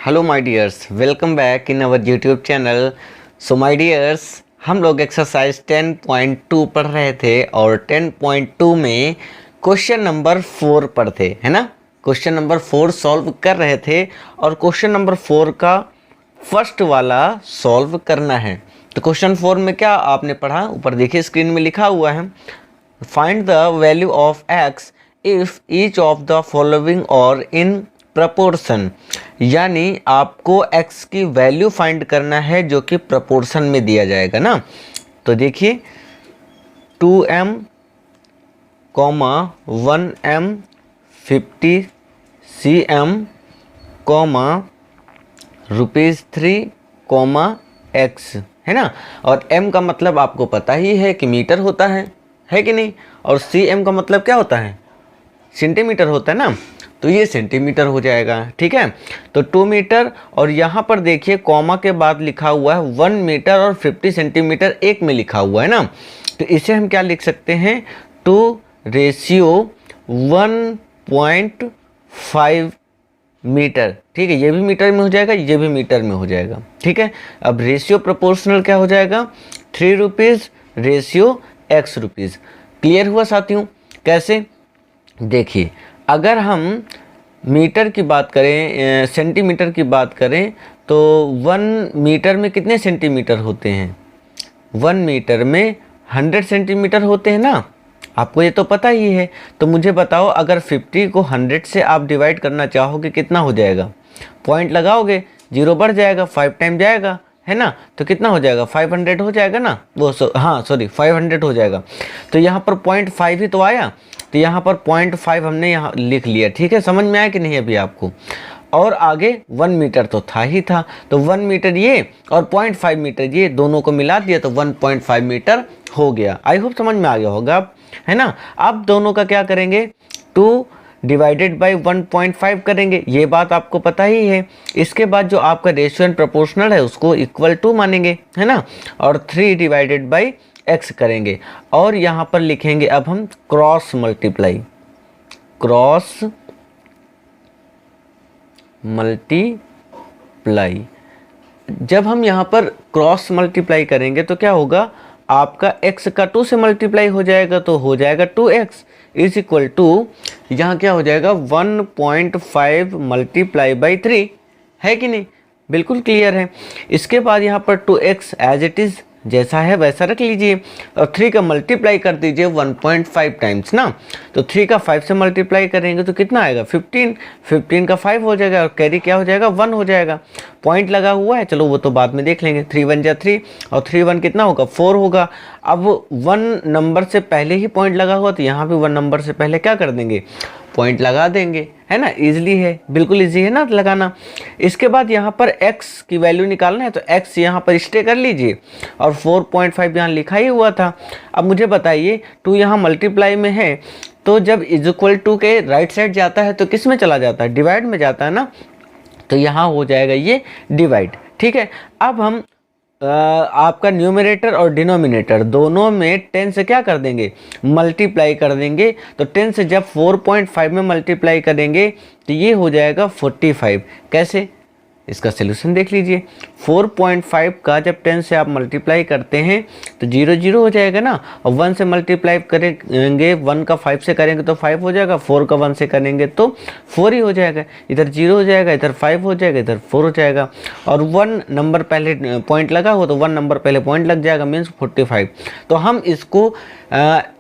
Hello my dears, welcome back in our YouTube channel. So my dears, हम लोग exercise 10.2 पढ़ रहे थे और 10.2 में क्वेश्चन नंबर 4 पर थे, है ना। क्वेश्चन नंबर 4 सॉल्व कर रहे थे और क्वेश्चन नंबर 4 का फर्स्ट वाला सॉल्व करना है। तो क्वेश्चन 4 में क्या आपने पढ़ा, ऊपर देखिए स्क्रीन में लिखा हुआ है, find the value of x if each of the following और इन प्रपोर्शन। यानी आपको x की वैल्यू फाइंड करना है जो कि प्रपोर्शन में दिया जाएगा ना। तो देखिए 2m, 1m, 50 cm, ₹3, x, है ना। और m का मतलब आपको पता ही है कि मीटर होता है कि नहीं। और cm का मतलब क्या होता है, सेंटीमीटर होता है ना। तो ये सेंटीमीटर हो जाएगा, ठीक है। तो 2 मीटर और यहाँ पर देखिए कॉमा के बाद लिखा हुआ है 1 मीटर और 50 सेंटीमीटर एक में लिखा हुआ है ना। तो इसे हम क्या लिख सकते हैं, 2:1.5 मीटर, ठीक है। ये भी मीटर में हो जाएगा, ये भी मीटर में हो जाएगा, ठीक है। अब रेशियो प्रोपोर्शनल क्या हो जाएगा, ₹3 रेशियो x रुपीज़। क्लियर हुआ साथियों। कैसे, देखिए अगर हम मीटर की बात करें, सेंटीमीटर की बात करें तो 1 मीटर में कितने सेंटीमीटर होते हैं, 1 मीटर में 100 सेंटीमीटर होते हैं ना। आपको ये तो पता ही है। तो मुझे बताओ, अगर 50 को 100 से आप डिवाइड करना चाहोगे कितना हो जाएगा, पॉइंट लगाओगे, 0 बढ़ जाएगा, 5 टाइम जाएगा, है ना। तो कितना हो जाएगा, 500 हो जाएगा ना। वो 500 हो जाएगा। तो यहाँ पर 0.5 ही तो आया, तो यहाँ पर 0.5 हमने यहाँ लिख लिया, ठीक है। समझ में आया कि नहीं अभी आपको। और आगे 1 मीटर तो था ही था, तो 1 मीटर ये और 0.5 मीटर ये दोनों को मिला दिया तो 1.5 मीटर हो गया। आई होप समझ में आ गया होगा अब, है ना। अब दोनों का क्या करेंगे, 2 डिवाइडेड बाई 1.5 करेंगे, ये बात आपको पता ही है। इसके बाद जो आपका रेशियो एंड प्रोपोर्शनल है उसको इक्वल टू मानेंगे, है ना। और 3 डिवाइडेड बाई x करेंगे और यहाँ पर लिखेंगे अब हम क्रॉस मल्टीप्लाई। जब हम यहाँ पर क्रॉस मल्टीप्लाई करेंगे तो क्या होगा, आपका x का 2 से मल्टीप्लाई हो जाएगा तो हो जाएगा 2x इज इक्वल टू, यहाँ क्या हो जाएगा 1.5 मल्टीप्लाई बाई 3, है कि नहीं। बिल्कुल क्लियर है। इसके बाद यहाँ पर 2x एज इट इज़ जैसा है वैसा रख लीजिए और 3 का मल्टीप्लाई कर दीजिए 1.5 टाइम्स ना। तो 3 का 5 से मल्टीप्लाई करेंगे तो कितना आएगा, 15 का 5 हो जाएगा और कैरी क्या हो जाएगा, 1 हो जाएगा। पॉइंट लगा हुआ है, चलो वो तो बाद में देख लेंगे। 3 1 जा 3 और 3 1 कितना होगा, 4 होगा। अब 1 नंबर से पहले ही पॉइंट लगा हुआ तो यहाँ भी 1 नंबर से पहले क्या कर देंगे, पॉइंट लगा देंगे, है ना। इजीली है, बिल्कुल इजी है ना लगाना। इसके बाद यहाँ पर x की वैल्यू निकालना है तो x यहाँ पर स्टे कर लीजिए और 4.5 यहाँ लिखा ही हुआ था। अब मुझे बताइए 2 यहाँ मल्टीप्लाई में है तो जब इज इक्वल टू के राइट साइड जाता है तो किस में चला जाता है, डिवाइड में जाता है ना। तो यहाँ हो जाएगा ये डिवाइड, ठीक है। अब हम आपका न्यूमरेटर और डिनोमिनेटर दोनों में 10 से क्या कर देंगे, मल्टीप्लाई कर देंगे। तो 10 से जब 4.5 में मल्टीप्लाई करेंगे तो ये हो जाएगा 45। कैसे, इसका सलूशन देख लीजिए। 4.5 का जब 10 से आप मल्टीप्लाई करते हैं तो 0 0 हो जाएगा ना। और 1 से मल्टीप्लाई करेंगे, 1 का 5 से करेंगे तो 5 हो जाएगा, 4 का 1 से करेंगे तो 4 ही हो जाएगा। इधर 0 हो जाएगा, इधर 5 हो जाएगा, इधर 4 हो जाएगा। और 1 नंबर पहले पॉइंट लगा हो तो 1 नंबर पहले पॉइंट लग जाएगा, मीन्स 45। तो हम इसको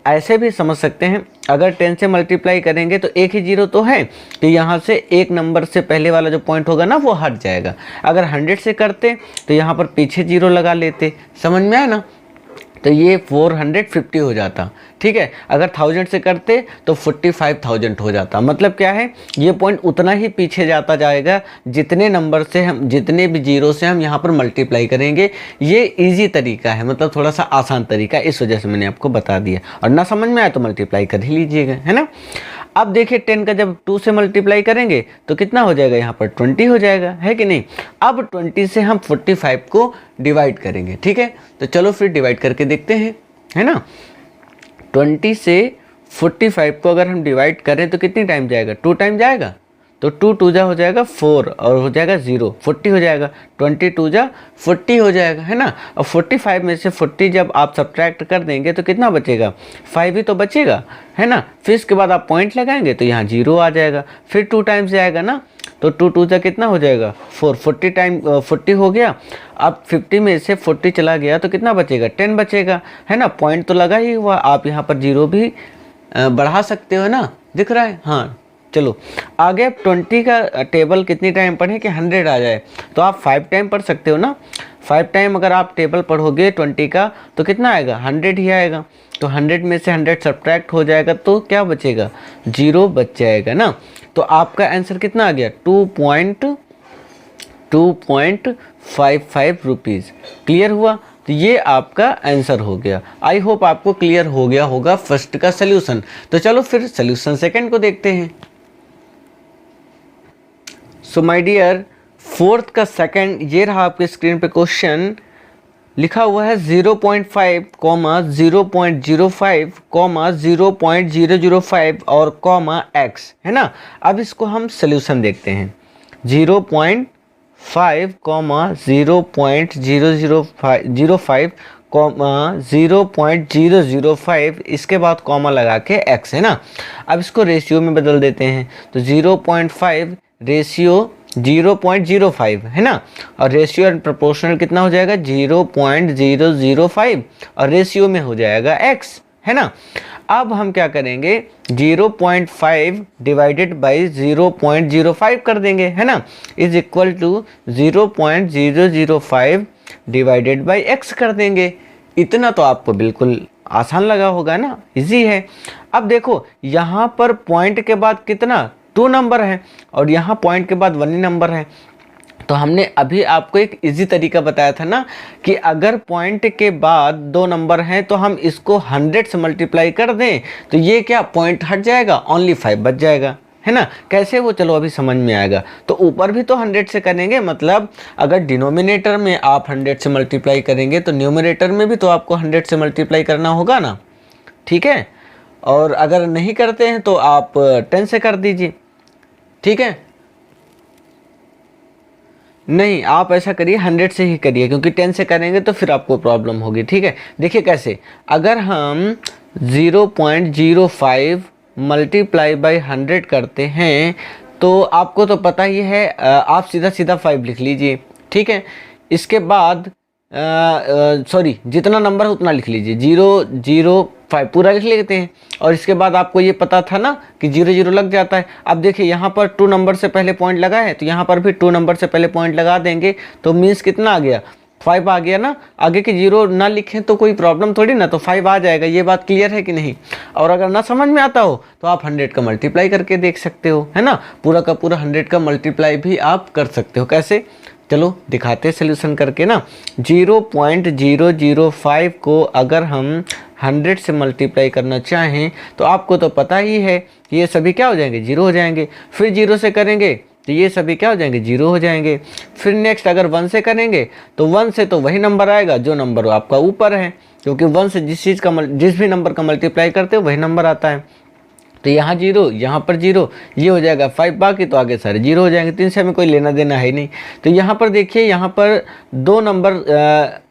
ऐसे भी समझ सकते हैं, अगर 10 से मल्टीप्लाई करेंगे तो एक ही 0 तो है, तो यहाँ से एक नंबर से पहले वाला जो पॉइंट होगा ना वो हट जाएगा। अगर 100 से करते तो यहाँ पर पीछे 0 लगा लेते, समझ में आया ना। तो ये 450 हो जाता, ठीक है। अगर 1000 से करते तो 45,000 हो जाता। मतलब क्या है, ये पॉइंट उतना ही पीछे जाता जाएगा जितने नंबर से हम, जितने भी 0 से हम यहाँ पर मल्टीप्लाई करेंगे। ये इजी तरीका है, मतलब थोड़ा सा आसान तरीका, इस वजह से मैंने आपको बता दिया। और ना समझ में आया तो मल्टीप्लाई कर ही लीजिएगा, है ना। अब देखिए 10 का जब 2 से मल्टीप्लाई करेंगे तो कितना हो जाएगा, यहाँ पर 20 हो जाएगा, है कि नहीं। अब 20 से हम 45 को डिवाइड करेंगे, ठीक है। तो चलो फिर डिवाइड करके देखते हैं, है ना। 20 से 45 को अगर हम डिवाइड करें तो कितनी टाइम जाएगा, 2 टाइम जाएगा। तो 2 2 जा हो जाएगा 4 और हो जाएगा 0, 40 हो जाएगा। 20 2 जा 40 हो जाएगा, है ना। और 45 में से 40 जब आप सब्ट्रैक्ट कर देंगे तो कितना बचेगा, 5 ही तो बचेगा, है ना। फिर इसके बाद आप पॉइंट लगाएंगे तो यहाँ 0 आ जाएगा, फिर 2 टाइम्स जाएगा ना, तो 2 2 जा कितना हो जाएगा 4, 40 टाइम 40 हो गया। अब 50 में से 40 चला गया तो कितना बचेगा, 10 बचेगा, है ना। पॉइंट तो लगा ही हुआ, आप यहाँ पर 0 भी बढ़ा सकते हो ना, दिख रहा है। हाँ चलो आगे 20 का टेबल कितनी टाइम पढ़ें कि 100 आ जाए, तो आप 5 टाइम पढ़ सकते हो ना। 5 टाइम अगर आप टेबल पढ़ोगे 20 का तो कितना आएगा, 100 ही आएगा। तो 100 में से 100 सब्ट्रैक्ट हो जाएगा तो क्या बचेगा, 0 बच जाएगा ना। तो आपका आंसर कितना आ गया, 2.55 रुपीज़। क्लियर हुआ, तो ये आपका आंसर हो गया। आई होप आपको क्लियर हो गया होगा फर्स्ट का सल्यूशन। तो चलो फिर सल्यूशन सेकंड को देखते हैं। सो माय डियर, फोर्थ का सेकंड ये रहा आपके स्क्रीन पे क्वेश्चन। लिखा हुआ है 0.5, 0.05, 0.005 और x, है ना। अब इसको हम सल्यूशन देखते हैं। 0.5, 0.005, 0.005, इसके बाद कॉमा लगा के x, है ना। अब इसको रेशियो में बदल देते हैं, तो 0.5 रेशियो 0.05, है ना। और रेशियो एंड प्रोपोर्शनल कितना हो जाएगा, 0.005 और रेशियो में हो जाएगा x, है ना। अब हम क्या करेंगे, 0.5 डिवाइडेड बाई 0.05 कर देंगे, है ना, is equal to 0.005 divided by x कर देंगे। इतना तो आपको बिल्कुल आसान लगा होगा ना, इजी है। अब देखो यहाँ पर पॉइंट के बाद कितना 2 नंबर है और यहाँ पॉइंट के बाद 1 ही नंबर है। तो हमने अभी आपको एक इजी तरीका बताया था ना कि अगर पॉइंट के बाद 2 नंबर हैं तो हम इसको 100 से मल्टीप्लाई कर दें तो ये क्या पॉइंट हट जाएगा, ओनली 5 बच जाएगा, है ना। कैसे वो चलो अभी समझ में आएगा। तो ऊपर भी तो 100 से करेंगे, मतलब अगर डिनोमिनेटर में आप 100 से मल्टीप्लाई करेंगे तो न्यूमरेटर में भी तो आपको 100 से मल्टीप्लाई करना होगा ना, ठीक है। और अगर नहीं करते हैं तो आप 10 से कर दीजिए, ठीक है। नहीं, आप ऐसा करिए 100 से ही करिए, क्योंकि 10 से करेंगे तो फिर आपको प्रॉब्लम होगी, ठीक है। देखिए कैसे, अगर हम 0.05 मल्टीप्लाई बाई 100 करते हैं तो आपको तो पता ही है, आप सीधा सीधा 5 लिख लीजिए, ठीक है। इसके बाद सॉरी जितना नंबर है उतना लिख लीजिए, 005 पूरा लिख लेते हैं। और इसके बाद आपको ये पता था ना कि 0 लग जाता है। अब देखिए यहाँ पर 2 नंबर से पहले पॉइंट लगा है तो यहाँ पर भी 2 नंबर से पहले पॉइंट लगा देंगे, तो मीन्स कितना आ गया, 5 आ गया ना। आगे की 0 ना लिखें तो कोई प्रॉब्लम थोड़ी ना, तो 5 आ जाएगा। ये बात क्लियर है कि नहीं। और अगर ना समझ में आता हो तो आप 100 का मल्टीप्लाई करके देख सकते हो, है ना। पूरा का पूरा 100 का मल्टीप्लाई भी आप कर सकते हो। कैसे, चलो दिखाते हैं सल्यूशन करके ना। 0.005 को अगर हम 100 से मल्टीप्लाई करना चाहें तो आपको तो पता ही है कि ये सभी क्या हो जाएंगे, 0 हो जाएंगे। फिर 0 से करेंगे तो ये सभी क्या हो जाएंगे, 0 हो जाएंगे। फिर नेक्स्ट अगर 1 से करेंगे तो 1 से तो वही नंबर आएगा जो नंबर आपका ऊपर है, क्योंकि 1 से जिस भी नंबर का मल्टीप्लाई करते हो वही नंबर आता है। तो यहाँ 0, यहाँ पर 0, ये हो जाएगा 5, बाकी तो आगे सारे 0 हो जाएंगे। 3 से हमें कोई लेना देना है नहीं। तो यहाँ पर देखिए, यहाँ पर 2 नंबर,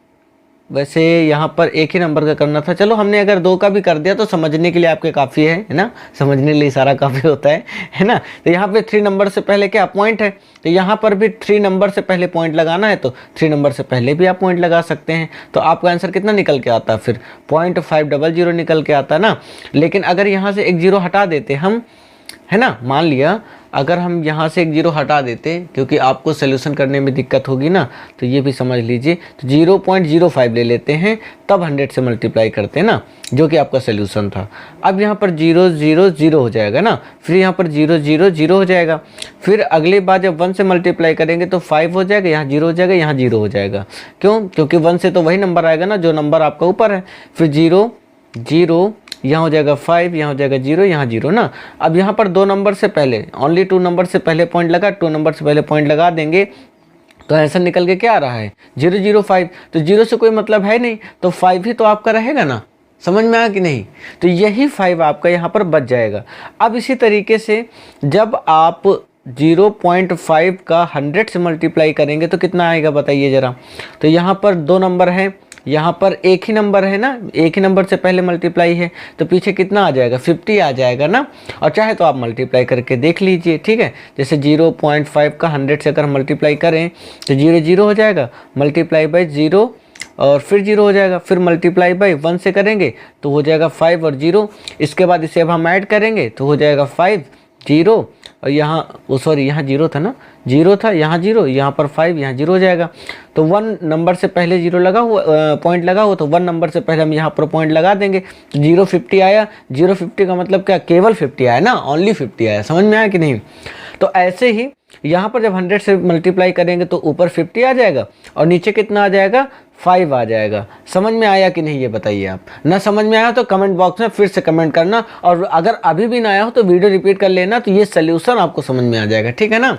वैसे यहाँ पर एक ही नंबर का करना था। चलो हमने अगर 2 का भी कर दिया तो समझने के लिए आपके काफ़ी है ना, समझने के लिए सारा काफ़ी होता है ना। तो यहाँ पे 3 नंबर से पहले क्या पॉइंट है, तो यहाँ पर भी 3 नंबर से पहले पॉइंट लगाना है तो 3 नंबर से पहले भी आप पॉइंट लगा सकते हैं। तो आपका आंसर कितना निकल के आता है, फिर 0.500 निकल के आता ना। लेकिन अगर यहाँ से एक 0 हटा देते हम, है ना, मान लिया अगर हम यहाँ से एक 0 हटा देते, क्योंकि आपको सॉल्यूशन करने में दिक्कत होगी ना, तो ये भी समझ लीजिए। तो 0.05 ले लेते हैं, तब 100 से मल्टीप्लाई करते हैं ना, जो कि आपका सॉल्यूशन था। अब यहाँ पर 0 0 0 हो जाएगा ना, फिर यहाँ पर 0 0 0 हो जाएगा। फिर अगली बार जब 1 से मल्टीप्लाई करेंगे तो 5 हो जाएगा, यहाँ 0 हो जाएगा, यहाँ 0 हो जाएगा। क्यों, क्योंकि 1 से तो वही नंबर आएगा ना जो नंबर आपका ऊपर है। फिर 0 0, यहाँ हो जाएगा 5, यहाँ हो जाएगा 0, यहाँ 0 ना। अब यहाँ पर 2 नंबर से पहले, ओनली 2 नंबर से पहले पॉइंट लगा, 2 नंबर से पहले पॉइंट लगा देंगे तो आंसर निकल के क्या आ रहा है, 005। तो 0 से कोई मतलब है नहीं, तो 5 ही तो आपका रहेगा ना। समझ में आया कि नहीं। तो यही 5 आपका यहाँ पर बच जाएगा। अब इसी तरीके से जब आप 0.5 का 100 से मल्टीप्लाई करेंगे तो कितना आएगा बताइए ज़रा। तो यहाँ पर दो नंबर है, यहाँ पर एक ही नंबर है ना, एक ही नंबर से पहले मल्टीप्लाई है, तो पीछे कितना आ जाएगा 50 आ जाएगा ना। और चाहे तो आप मल्टीप्लाई करके देख लीजिए, ठीक है। जैसे 0.5 का 100 से अगर मल्टीप्लाई करें तो 0 0 हो जाएगा, मल्टीप्लाई बाई 0 और फिर 0 हो जाएगा, फिर मल्टीप्लाई बाई 1 से करेंगे तो हो जाएगा 5 और 0। इसके बाद इसे अब हम ऐड करेंगे तो हो जाएगा 5 0 और यहाँ सॉरी यहाँ 0 था ना, 0 था, यहाँ 0, यहाँ पर 5, यहाँ 0 हो जाएगा। तो 1 नंबर से पहले 0 लगा हुआ, पॉइंट लगा हुआ, तो 1 नंबर से पहले हम यहाँ पर पॉइंट लगा देंगे। 0 50 आया, 0 50 का मतलब क्या, केवल 50 आया ना, ओनली 50 आया। समझ में आया कि नहीं। तो ऐसे ही यहाँ पर जब 100 से मल्टीप्लाई करेंगे तो ऊपर 50 आ जाएगा और नीचे कितना आ जाएगा, 5 आ जाएगा। समझ में आया कि नहीं ये बताइए आप। ना समझ में आया तो कमेंट बॉक्स में फिर से कमेंट करना, और अगर अभी भी ना आया हो तो वीडियो रिपीट कर लेना, तो ये सोल्यूशन आपको समझ में आ जाएगा, ठीक है ना।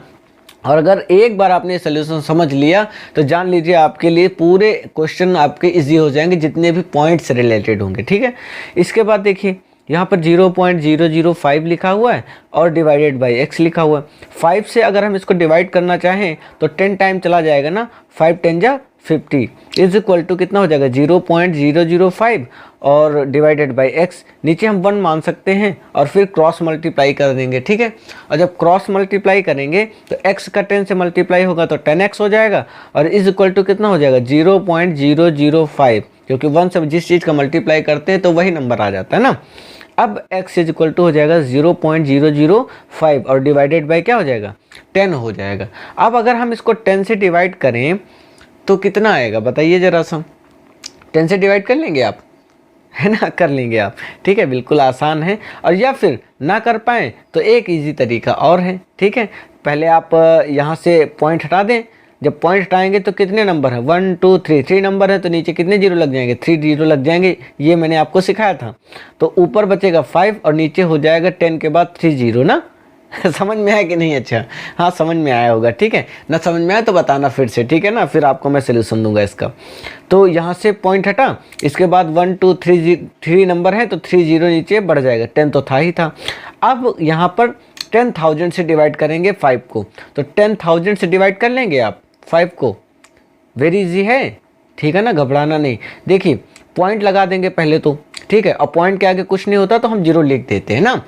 और अगर एक बार आपने सोल्यूशन समझ लिया तो जान लीजिए आपके लिए पूरे क्वेश्चन आपके इजी हो जाएंगे, जितने भी पॉइंट से रिलेटेड होंगे, ठीक है। इसके बाद देखिए यहाँ पर 0.005 लिखा हुआ है और डिवाइडेड बाई x लिखा हुआ है। 5 से अगर हम इसको डिवाइड करना चाहें तो 10 टाइम चला जाएगा ना, 5 10 जा 50 इज इक्वल टू कितना हो जाएगा 0.005 और डिवाइडेड बाई x, नीचे हम 1 मान सकते हैं और फिर क्रॉस मल्टीप्लाई कर देंगे, ठीक है। और जब क्रॉस मल्टीप्लाई करेंगे तो x का 10 से मल्टीप्लाई होगा तो 10x हो जाएगा और इज इक्वल टू कितना हो जाएगा 0.005, क्योंकि 1 से जिस चीज़ का मल्टीप्लाई करते हैं तो वही नंबर आ जाता है ना। अब x इज इक्वल टू हो जाएगा 0.005 और डिवाइडेड बाई क्या हो जाएगा 10 हो जाएगा। अब अगर हम इसको 10 से डिवाइड करें तो कितना आएगा बताइए ज़रा सा। 10 से डिवाइड कर लेंगे आप, है ना, कर लेंगे आप, ठीक है, बिल्कुल आसान है। और या फिर ना कर पाएँ तो एक इजी तरीका और है, ठीक है। पहले आप यहाँ से पॉइंट हटा दें, जब पॉइंट हटाएंगे तो कितने नंबर है 1 2 3, 3 नंबर है तो नीचे कितने जीरो लग जाएंगे 3 जीरो लग जाएंगे, ये मैंने आपको सिखाया था। तो ऊपर बचेगा 5 और नीचे हो जाएगा 10 के बाद 3 जीरो ना। समझ में आया कि नहीं। अच्छा हाँ समझ में आया होगा, ठीक है ना। समझ में आया तो बताना फिर से, ठीक है ना, फिर आपको मैं सोल्यूशन दूंगा इसका। तो यहाँ से पॉइंट हटा, इसके बाद 1 2 3 नंबर है तो 3 जीरो नीचे बढ़ जाएगा, 10 तो था ही था। अब यहाँ पर 10,000 से डिवाइड करेंगे 5 को, तो 10,000 से डिवाइड कर लेंगे आप 5 को, वेरी इजी है, ठीक है ना, घबराना नहीं। देखिए पॉइंट लगा देंगे पहले तो, ठीक है, और पॉइंट के आगे कुछ नहीं होता तो हम जीरो लिख देते हैं ना।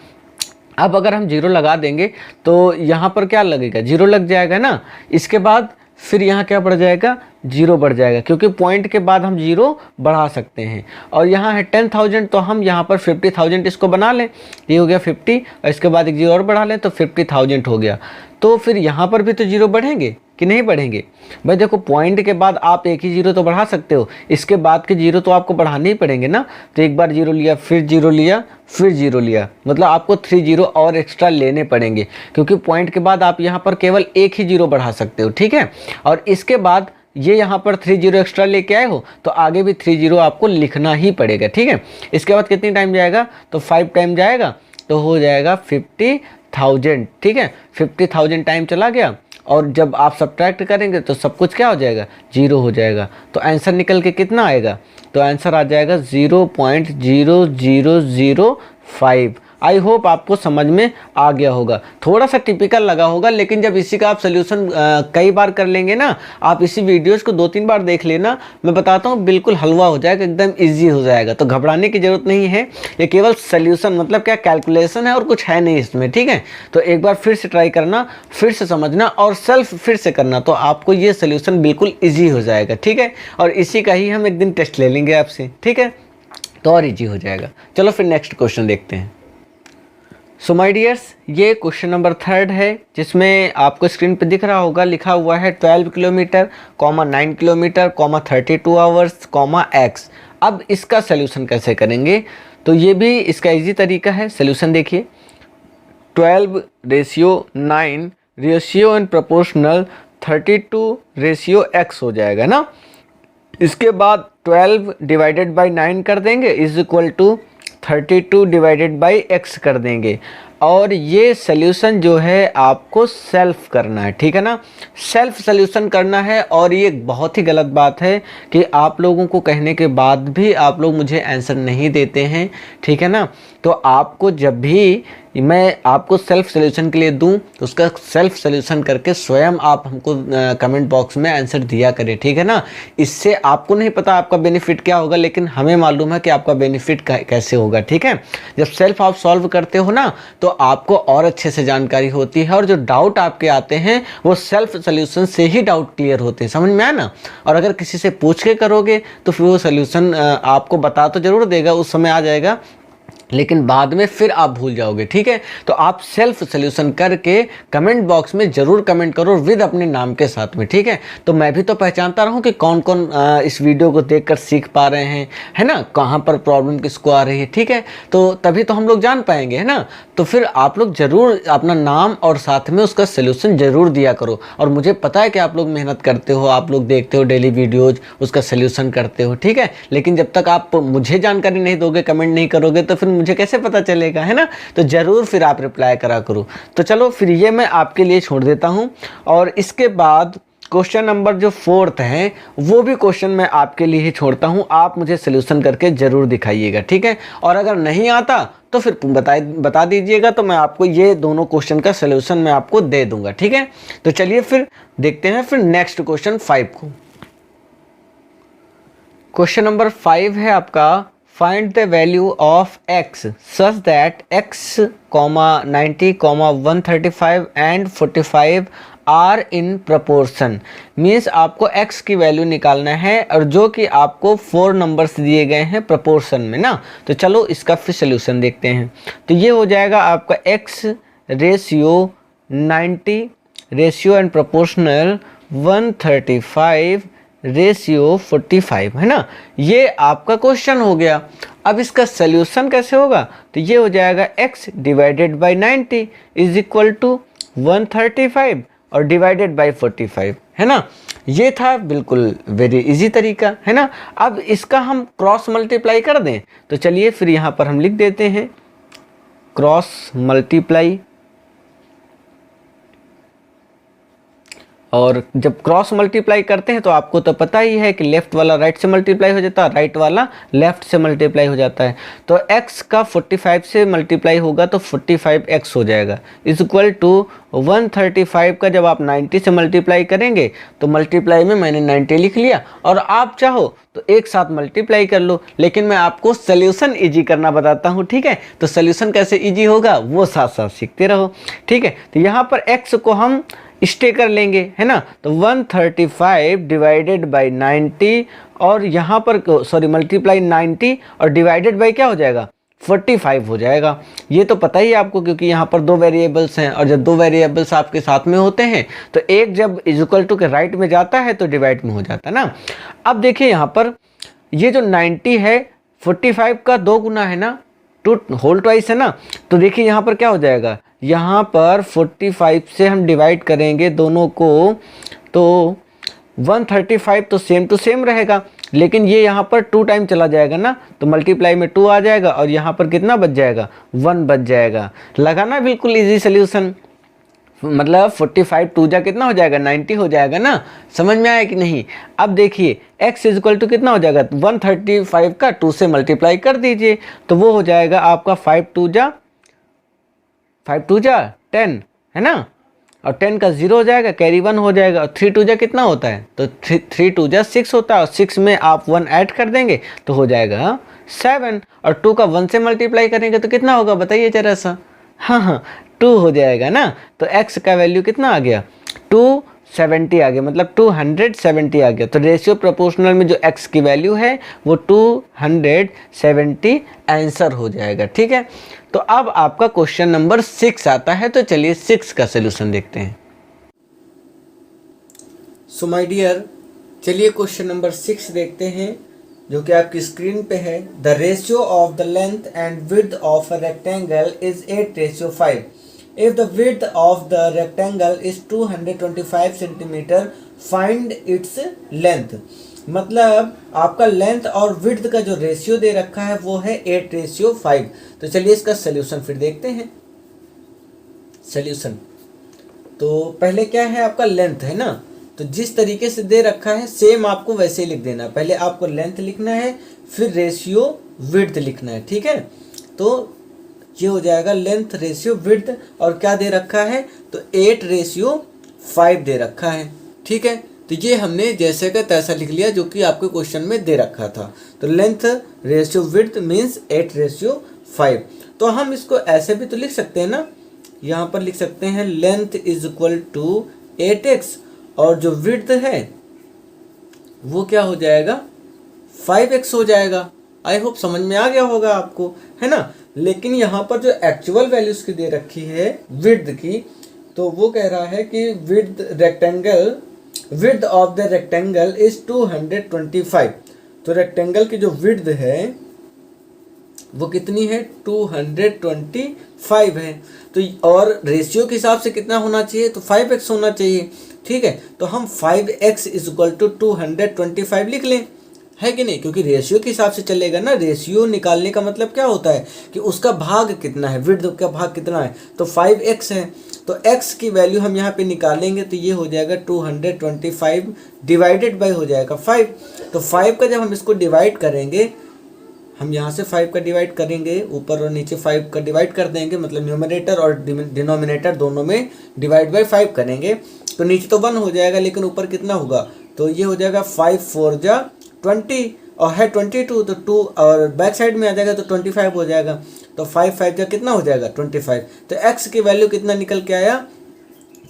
अब अगर हम जीरो लगा देंगे तो यहाँ पर क्या लगेगा, जीरो लग जाएगा ना। इसके बाद फिर यहाँ क्या बढ़ जाएगा, जीरो बढ़ जाएगा, क्योंकि पॉइंट के बाद हम जीरो बढ़ा सकते हैं। और यहाँ है 10,000 तो हम यहाँ पर 50,000 इसको बना लें, ये हो गया 50 और इसके बाद एक जीरो और बढ़ा लें तो 50,000 हो गया। तो फिर यहाँ पर भी तो जीरो बढ़ेंगे कि नहीं बढ़ेंगे भाई। देखो पॉइंट के बाद आप एक ही जीरो तो बढ़ा सकते हो, इसके बाद के जीरो तो आपको बढ़ाने ही पड़ेंगे ना। तो एक बार जीरो लिया, फिर जीरो लिया, फिर जीरो लिया, मतलब आपको 3 जीरो और एक्स्ट्रा लेने पड़ेंगे, क्योंकि पॉइंट के बाद आप यहाँ पर केवल एक ही जीरो बढ़ा सकते हो, ठीक है। और इसके बाद ये यहाँ पर 3 जीरो एक्स्ट्रा लेके आए हो तो आगे भी 3 जीरो आपको लिखना ही पड़ेगा, ठीक है। इसके बाद कितनी टाइम जाएगा, तो 5 टाइम जाएगा तो हो जाएगा 50,000, ठीक है। 50,000 टाइम चला गया और जब आप सब्ट्रैक्ट करेंगे तो सब कुछ क्या हो जाएगा, जीरो हो जाएगा। तो आंसर निकल के कितना आएगा, तो आंसर आ जाएगा 0.0005। आई होप आपको समझ में आ गया होगा। थोड़ा सा टिपिकल लगा होगा, लेकिन जब इसी का आप सोल्यूशन कई बार कर लेंगे ना, आप इसी वीडियोस को 2-3 बार देख लेना, मैं बताता हूँ बिल्कुल हलवा हो जाएगा, एकदम इजी हो जाएगा। तो घबराने की ज़रूरत नहीं है, ये केवल सोल्यूशन मतलब क्या कैलकुलेशन है और कुछ है नहीं इसमें, ठीक है। तो एक बार फिर से ट्राई करना, फिर से समझना और सेल्फ फिर से करना, तो आपको ये सोल्यूशन बिल्कुल ईजी हो जाएगा, ठीक है। और इसी का ही हम एक दिन टेस्ट ले लेंगे आपसे, ठीक है, तो और ईजी हो जाएगा। चलो फिर नेक्स्ट क्वेश्चन देखते हैं। सो माय डियर्स, ये क्वेश्चन नंबर 3 है, जिसमें आपको स्क्रीन पे दिख रहा होगा, लिखा हुआ है 12 किलोमीटर, 9 किलोमीटर, 32 आवर्स, x। अब इसका सोल्यूशन कैसे करेंगे, तो ये भी इसका इजी तरीका है। सोल्यूशन देखिए, 12 ratio 9 ratio and proportional 32 ratio x हो जाएगा ना। इसके बाद 12 डिवाइडेड बाई 9 कर देंगे is equal to 32 divided by x कर देंगे। और ये सोल्यूशन जो है आपको सेल्फ करना है, ठीक है ना, सेल्फ सोल्यूशन करना है। और ये बहुत ही गलत बात है कि आप लोगों को कहने के बाद भी आप लोग मुझे आंसर नहीं देते हैं, ठीक है ना। तो आपको जब भी मैं आपको सेल्फ सोल्यूशन के लिए दूं तो उसका सेल्फ सोल्यूशन करके स्वयं आप हमको कमेंट बॉक्स में आंसर दिया करें, ठीक है ना। इससे आपको नहीं पता आपका बेनिफिट क्या होगा, लेकिन हमें मालूम है कि आपका बेनिफिट कैसे होगा, ठीक है। जब सेल्फ आप सॉल्व करते हो ना तो आपको और अच्छे से जानकारी होती है, और जो डाउट आपके आते हैं वो सेल्फ सोल्यूशन से ही डाउट क्लियर होते हैं, समझ में आया ना। और अगर किसी से पूछ के करोगे तो फिर वो सोल्यूशन आपको बता तो जरूर देगा, उस समय आ जाएगा, लेकिन बाद में फिर आप भूल जाओगे, ठीक है। तो आप सेल्फ सोल्यूशन करके कमेंट बॉक्स में जरूर कमेंट करो विद अपने नाम के साथ में, ठीक है। तो मैं भी तो पहचानता रहूं कि कौन कौन इस वीडियो को देखकर सीख पा रहे हैं, है ना, कहां पर प्रॉब्लम किसको आ रही है, ठीक है। तो तभी तो हम लोग जान पाएंगे, है ना। तो फिर आप लोग जरूर अपना नाम और साथ में उसका सोल्यूशन जरूर दिया करो। और मुझे पता है कि आप लोग मेहनत करते हो, आप लोग देखते हो डेली वीडियोज, उसका सोल्यूशन करते हो, ठीक है। लेकिन जब तक आप मुझे जानकारी नहीं दोगे, कमेंट नहीं करोगे, तो फिर मुझे कैसे पता चलेगा, है ना। तो जरूर फिर आप रिप्लाई करा करो। तो चलो फिर ये मैं आपके लिए छोड़ देता हूं। और इसके बाद क्वेश्चन नंबर जो 4th है वो भी क्वेश्चन मैं आपके लिए ही छोड़ता हूं, आप मुझे सोल्यूशन करके जरूर दिखाइएगा, ठीक है। और अगर नहीं आता तो फिर बता दीजिएगा, तो मैं आपको ये दोनों क्वेश्चन का सोल्यूशन मैं आपको दे दूंगा, ठीक है। तो चलिए फिर देखते हैं फिर नेक्स्ट क्वेश्चन 5 को। क्वेश्चन नंबर 5 है आपका, find the value of x such that x, 90, 135 and 45 are in proportion. Means आपको x की वैल्यू निकालना है, और जो कि आपको 4 नंबर्स दिए गए हैं प्रपोर्शन में ना। तो चलो इसका फिर सोल्यूशन देखते हैं। तो ये हो जाएगा आपका x ratio 90 ratio and proportional 135 ratio 45, है ना। ये आपका क्वेश्चन हो गया। अब इसका सोल्यूशन कैसे होगा, तो ये हो जाएगा x divided by 90 is equal to 135 और डिवाइडेड बाई 45, है ना। ये था बिल्कुल वेरी इजी तरीका, है ना। अब इसका हम क्रॉस मल्टीप्लाई कर दें, तो चलिए फिर यहाँ पर हम लिख देते हैं क्रॉस मल्टीप्लाई। और जब क्रॉस मल्टीप्लाई करते हैं तो आपको तो पता ही है कि लेफ्ट वाला राइट से मल्टीप्लाई हो जाता है, राइट वाला लेफ्ट से मल्टीप्लाई हो जाता है। तो x का 45 से मल्टीप्लाई होगा तो 45x हो जाएगा इज इक्वल टू 135 का जब आप 90 से मल्टीप्लाई करेंगे तो मल्टीप्लाई में मैंने 90 लिख लिया, और आप चाहो तो एक साथ मल्टीप्लाई कर लो, लेकिन मैं आपको सोल्यूशन इजी करना बताता हूँ, ठीक है। तो सोल्यूशन कैसे इजी होगा वो साथ साथ सीखते रहो, ठीक है। तो यहाँ पर x को हम स्टे कर लेंगे, है ना। तो 135 डिवाइडेड बाई 90, और यहाँ पर सॉरी मल्टीप्लाई 90 और डिवाइडेड बाई क्या हो जाएगा 45 हो जाएगा। ये तो पता ही है आपको, क्योंकि यहाँ पर 2 वेरिएबल्स हैं, और जब 2 वेरिएबल्स आपके साथ में होते हैं तो एक जब इज इक्वल टू के राइट में जाता है तो डिवाइड में हो जाता है ना। अब देखिए यहाँ पर ये जो 90 है 45 का 2 गुना है ना, 2 होल ट्वाइस है ना। तो देखिए यहाँ पर क्या हो जाएगा, यहाँ पर 45 से हम डिवाइड करेंगे दोनों को तो 135 तो सेम टू सेम रहेगा, लेकिन ये यहाँ पर 2 टाइम चला जाएगा ना, तो मल्टीप्लाई में 2 आ जाएगा, और यहाँ पर कितना बच जाएगा 1 बच जाएगा। लगाना बिल्कुल इजी सोल्यूशन, मतलब 45 2 जा कितना हो जाएगा 90 हो जाएगा ना। समझ में आया कि नहीं। अब देखिए x इज इक्वल टू कितना हो जाएगा 135 का 2 से मल्टीप्लाई कर दीजिए, तो वो हो जाएगा आपका 5 2 जा 10, है ना। और 10 का 0 हो जाएगा, कैरी 1 हो जाएगा, और 3 2 जा कितना होता है, तो 3 2 जा 6 होता है, और 6 में आप 1 ऐड कर देंगे तो हो जाएगा 7, और 2 का 1 से मल्टीप्लाई करेंगे तो कितना होगा बताइए जरा सा। हाँ 2 हो जाएगा ना। तो x का वैल्यू कितना आ गया 270 आ गया, मतलब 270 आ गया। तो रेशियो प्रोपोर्शनल में जो x की वैल्यू है वो 270 आंसर हो जाएगा, ठीक है। तो अब आपका क्वेश्चन नंबर 6 आता है, तो चलिए 6 का सोल्यूशन देखते हैं। सो माय डियर, चलिए क्वेश्चन नंबर 6 देखते हैं, जो कि आपकी स्क्रीन पे है। The ratio of the length and width of a rectangle is 8:5। If the width of the rectangle is 225 centimetre, find its length. मतलब आपका लेंथ और विड्थ का जो रेशियो दे रखा है वो है 8:5। तो चलिए इसका सोल्यूशन फिर देखते हैं। सॉल्यूशन। तो पहले क्या है आपका लेंथ है ना, तो जिस तरीके से दे रखा है सेम आपको वैसे ही लिख देना। पहले आपको लेंथ लिखना है, फिर रेशियो विड्थ लिखना है, ठीक है। तो ये हो जाएगा लेंथ रेशियो विड्थ, और क्या दे रखा है, तो 8:5 दे रखा है, ठीक है। तो ये हमने जैसे का तैसा लिख लिया जो कि आपके क्वेश्चन में दे रखा था। तो लेंथ रेशियो विड्थ मीन्स 8:5। तो हम इसको ऐसे भी तो लिख सकते हैं ना, यहाँ पर लिख सकते हैं length is equal to 8x, और जो विड्थ है वो क्या हो जाएगा, 5x हो जाएगा। आई होप समझ में आ गया होगा आपको, है ना। लेकिन यहाँ पर जो एक्चुअल वैल्यूज की दे रखी है विड्थ की, तो वो कह रहा है कि width of the rectangle is 225। तो रेक्टेंगल की जो विड्थ है वो कितनी है, 225 है। तो और रेशियो के हिसाब से कितना होना चाहिए, तो 5x होना चाहिए, ठीक है। तो हम 5x इज इक्वल टू 225 लिख लें, है कि नहीं, क्योंकि रेशियो के हिसाब से चलेगा ना। रेशियो निकालने का मतलब क्या होता है कि उसका भाग कितना है, विड्थ का भाग कितना है, तो 5x है। तो x की वैल्यू हम यहाँ पे निकालेंगे तो ये हो जाएगा 225 डिवाइडेड बाय हो जाएगा 5। तो 5 का जब हम इसको डिवाइड करेंगे, हम यहाँ से 5 का डिवाइड करेंगे, ऊपर और नीचे 5 का डिवाइड कर देंगे, मतलब न्यूमरेटर और डिनोमिनेटर दोनों में डिवाइड बाय 5 करेंगे, तो नीचे तो 1 हो जाएगा, लेकिन ऊपर कितना होगा, तो ये हो जाएगा 5 4 जा 20, और है 22, तो 2 और बैक साइड में आ जाएगा तो 25 हो जाएगा। तो 5 5 जा कितना हो जाएगा 25। तो x की वैल्यू कितना निकल के आया,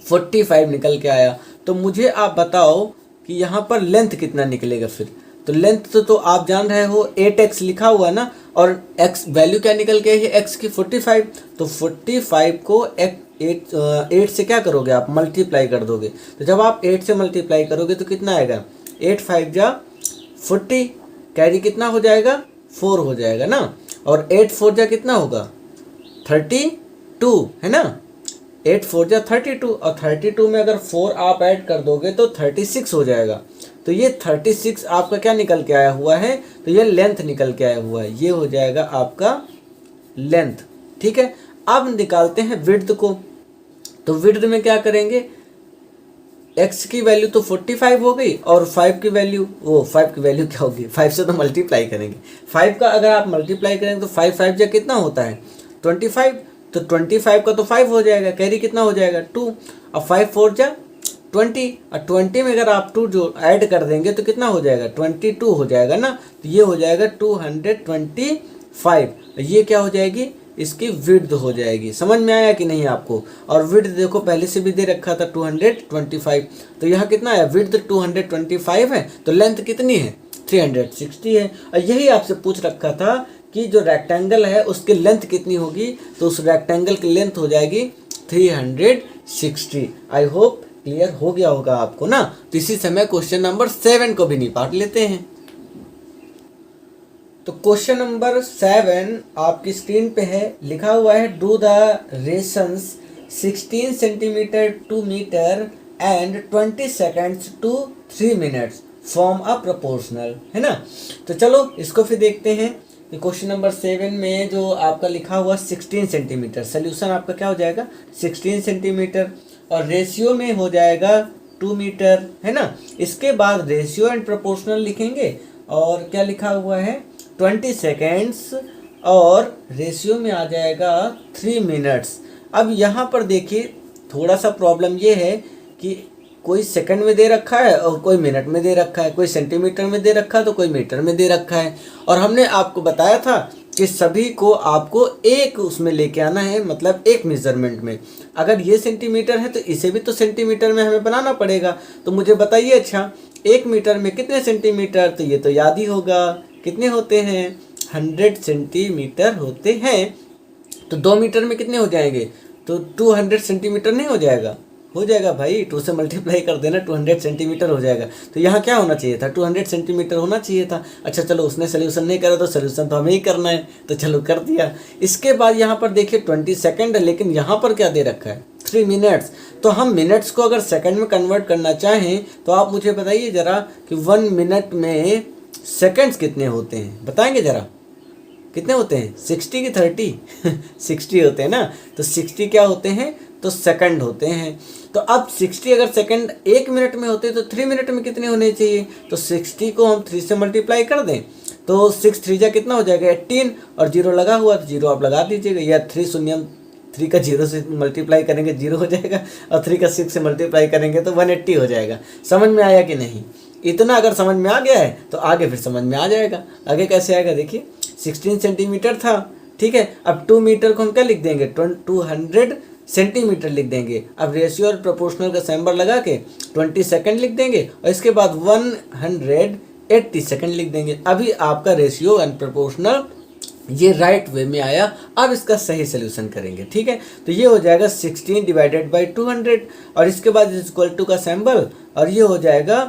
45 निकल के आया। तो मुझे आप बताओ कि यहाँ पर लेंथ कितना निकलेगा फिर। तो लेंथ तो आप जान रहे हो 8x लिखा हुआ है ना, और x वैल्यू क्या निकल के आई है x की 45। तो 45 को 8 से क्या करोगे आप, मल्टीप्लाई कर दोगे। तो जब आप 8 से मल्टीप्लाई करोगे तो कितना आएगा, 8 5 जा 40, कैरी कितना हो जाएगा, 4 हो जाएगा ना, और 8 4 जा कितना होगा 32, है ना। 8 4 जा 32, और 32 में अगर 4 आप ऐड कर दोगे तो 36 हो जाएगा। तो ये 36 आपका क्या निकल के आया हुआ है, तो ये लेंथ निकल के आया हुआ है, ये हो जाएगा आपका लेंथ, ठीक है। अब निकालते हैं विड्थ को। तो विड्थ में क्या करेंगे, x की वैल्यू तो 45 हो गई, और 5 की वैल्यू क्या होगी, 5 से तो मल्टीप्लाई करेंगे। 5 का अगर आप मल्टीप्लाई करेंगे तो 5 5 जा कितना होता है 25, तो 25 का तो 5 हो जाएगा, कैरी कितना हो जाएगा 2, और 5 4 जा 20, और 20 में अगर आप 2 जो ऐड कर देंगे तो कितना हो जाएगा 22 हो जाएगा ना। तो ये हो जाएगा 225, ये क्या हो जाएगी, इसकी विड्थ हो जाएगी। समझ में आया कि नहीं आपको। और विड्थ देखो पहले से भी दे रखा था 225, तो यहाँ कितना है, विड्थ 225 है, तो लेंथ कितनी है 360 है। और यही आपसे पूछ रखा था कि जो रेक्टेंगल है उसकी लेंथ कितनी होगी, तो उस रेक्टेंगल की लेंथ हो जाएगी 360। आई होप क्लियर हो गया होगा आपको ना। तो इसी समय क्वेश्चन नंबर 7 को भी निपट लेते हैं। तो क्वेश्चन नंबर 7 आपकी स्क्रीन पे है, लिखा हुआ है do the ratios 16 centimetre to metre and 20 seconds to 3 minutes form a proportional, है ना। तो चलो इसको फिर देखते हैं। क्वेश्चन नंबर 7 में जो आपका लिखा हुआ 16 सेंटीमीटर, सोल्यूशन आपका क्या हो जाएगा 16 सेंटीमीटर, और रेशियो में हो जाएगा 2 मीटर, है ना। इसके बाद रेशियो एंड प्रोपोर्शनल लिखेंगे, और क्या लिखा हुआ है 20 सेकेंड्स, और रेशियो में आ जाएगा 3 मिनट्स। अब यहाँ पर देखिए थोड़ा सा प्रॉब्लम ये है कि कोई सेकंड में दे रखा है और कोई मिनट में दे रखा है, कोई सेंटीमीटर में दे रखा है तो कोई मीटर में दे रखा है। और हमने आपको बताया था कि सभी को आपको एक उसमें लेके आना है, मतलब एक मेजरमेंट में। अगर ये सेंटीमीटर है तो इसे भी तो सेंटीमीटर में हमें बनाना पड़ेगा। तो मुझे बताइए, अच्छा 1 मीटर में कितने सेंटीमीटर, तो ये तो याद ही होगा, कितने होते हैं 100 सेंटीमीटर होते हैं। तो 2 मीटर में कितने हो जाएंगे, तो 200 सेंटीमीटर नहीं हो जाएगा, हो जाएगा भाई, 2 से मल्टीप्लाई कर देना 200 सेंटीमीटर हो जाएगा। तो यहाँ क्या होना चाहिए था 200 सेंटीमीटर होना चाहिए था। अच्छा चलो उसने सोल्यूशन नहीं करा तो सोल्यूशन तो हमें ही करना है, तो चलो कर दिया। इसके बाद यहाँ पर देखिए 20 सेकेंड है, लेकिन यहाँ पर क्या दे रखा है 3 मिनट्स। तो हम मिनट्स को अगर सेकेंड में कन्वर्ट करना चाहें तो आप मुझे बताइए ज़रा कि 1 मिनट में सेकेंड्स कितने होते हैं, बताएंगे ज़रा कितने होते हैं, 60 की 30 60 होते हैं ना। तो 60 क्या होते हैं तो सेकंड होते हैं। तो अब 60 अगर सेकंड 1 मिनट में होते तो 3 मिनट में कितने होने चाहिए, तो 60 को हम 3 से मल्टीप्लाई कर दें तो 6 3 जा कितना हो जाएगा 18, और 0 लगा हुआ तो 0 आप लगा दीजिएगा, या 3 शून्य 3 का 0 से मल्टीप्लाई करेंगे 0 हो जाएगा, और 3 का 6 से मल्टीप्लाई करेंगे तो 180 हो जाएगा। समझ में आया कि नहीं? इतना अगर समझ में आ गया है तो आगे फिर समझ में आ जाएगा। आगे कैसे आएगा देखिए, 16 सेंटीमीटर था, ठीक है। अब 2 मीटर को हम क्या लिख देंगे, 200 सेंटीमीटर लिख देंगे। अब रेशियो और प्रोपोर्शनल का सिंबल लगा के 20 सेकंड लिख देंगे, और इसके बाद 180 सेकंड लिख देंगे। अभी आपका रेशियो एंड प्रोपोर्शनल ये राइट वे में आया। अब इसका सही सोल्यूशन करेंगे, ठीक है। तो ये हो जाएगा 16 डिवाइडेड बाई 200, और इसके बाद इक्वल टू का सिंबल, और ये हो जाएगा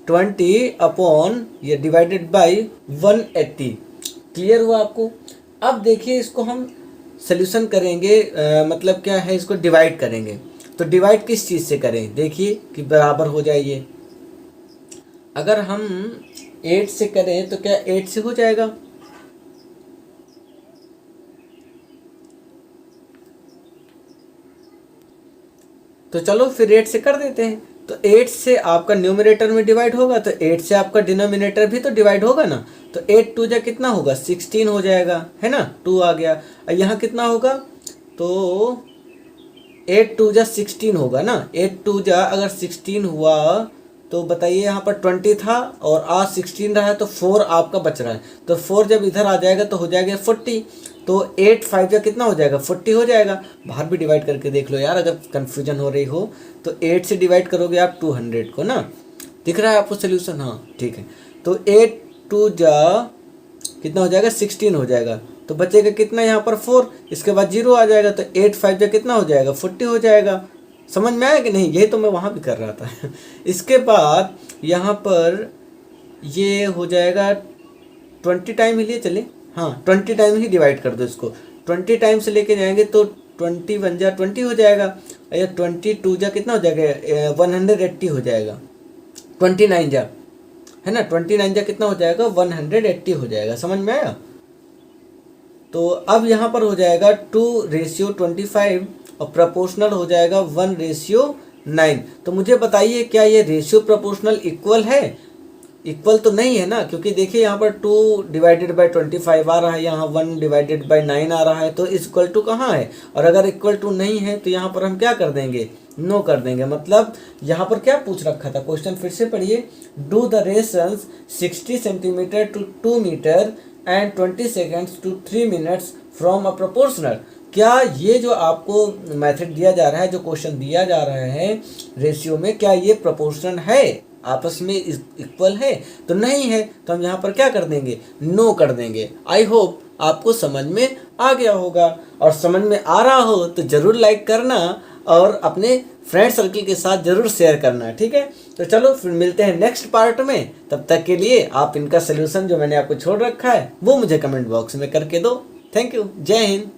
20 अपॉन ये डिवाइडेड बाई 180। क्लियर हुआ आपको? अब देखिए इसको हम सोल्यूशन करेंगे, मतलब क्या है, इसको डिवाइड करेंगे। तो डिवाइड किस चीज़ से करें, देखिए कि बराबर हो जाए ये। अगर हम 8 से करें तो क्या 8 से हो जाएगा, तो चलो फिर 8 से कर देते हैं। तो 8 से आपका न्यूमरेटर में डिवाइड होगा, तो 8 से आपका डिनोमिनेटर भी तो डिवाइड होगा ना। तो 8 2 जा कितना होगा 16 हो जाएगा, है ना, 2 आ गया। और यहाँ कितना होगा, तो 8 2 जा 16 होगा ना। 8 2 जा अगर 16 हुआ तो बताइए, यहाँ पर 20 था और आज 16 रहा है, तो 4 आपका बच रहा है। तो 4 जब इधर आ जाएगा तो हो जाएगा 40। तो 8 5 का कितना हो जाएगा 40 हो जाएगा। बाहर भी डिवाइड करके देख लो यार, अगर कन्फ्यूजन हो रही हो तो 8 से डिवाइड करोगे आप 200 को ना। दिख रहा है आपको सोल्यूशन? हाँ ठीक है। तो 8 2 जा कितना हो जाएगा 16 हो जाएगा। तो बचेगा कितना यहाँ पर 4, इसके बाद 0 आ जाएगा। तो 8 5 जा कितना हो जाएगा 40 हो जाएगा। समझ में आया कि नहीं? यही तो मैं वहाँ भी कर रहा था। इसके बाद यहाँ पर ये हो जाएगा 20 टाइम ही लिए चले, हाँ 20 टाइम ही डिवाइड कर दो इसको। 20 टाइम से लेके जाएंगे तो 20 1 जा 20 हो जाएगा, या 22 जा कितना हो जाएगा 180 हो जाएगा। 29 जा, है ना, 29 जा कितना हो जाएगा 180 हो जाएगा। समझ में आया? तो अब यहाँ पर हो जाएगा 2:25 और प्रोपोर्शनल हो जाएगा 1:9। तो मुझे बताइए क्या ये रेशियो प्रोपोर्शनल इक्वल है? इक्वल तो नहीं है ना, क्योंकि देखिए यहाँ पर 2 डिवाइडेड बाई 25 आ रहा है, यहाँ 1 डिवाइडेड बाई 9 आ रहा है। तो इक्वल टू कहाँ है? और अगर इक्वल टू नहीं है तो यहाँ पर हम क्या कर देंगे, नो कर देंगे। मतलब यहाँ पर क्या पूछ रखा था, क्वेश्चन फिर से पढ़िए। Do the ratios 60 centimetre to 2 metre and 20 seconds to 3 minutes from a proportional. क्या ये जो आपको मेथड दिया जा रहा है, जो क्वेश्चन दिया जा रहा है रेशियो में, क्या ये प्रोपोर्शनल है, आपस में इक्वल है? तो नहीं है, तो हम यहाँ पर क्या कर देंगे, नो कर देंगे। आई होप आपको समझ में आ गया होगा, और समझ में आ रहा हो तो ज़रूर लाइक करना और अपने फ्रेंड सर्कल के साथ ज़रूर शेयर करना, ठीक है। तो चलो फिर मिलते हैं नेक्स्ट पार्ट में। तब तक के लिए आप इनका सोल्यूशन जो मैंने आपको छोड़ रखा है वो मुझे कमेंट बॉक्स में करके दो। थैंक यू, जय हिंद।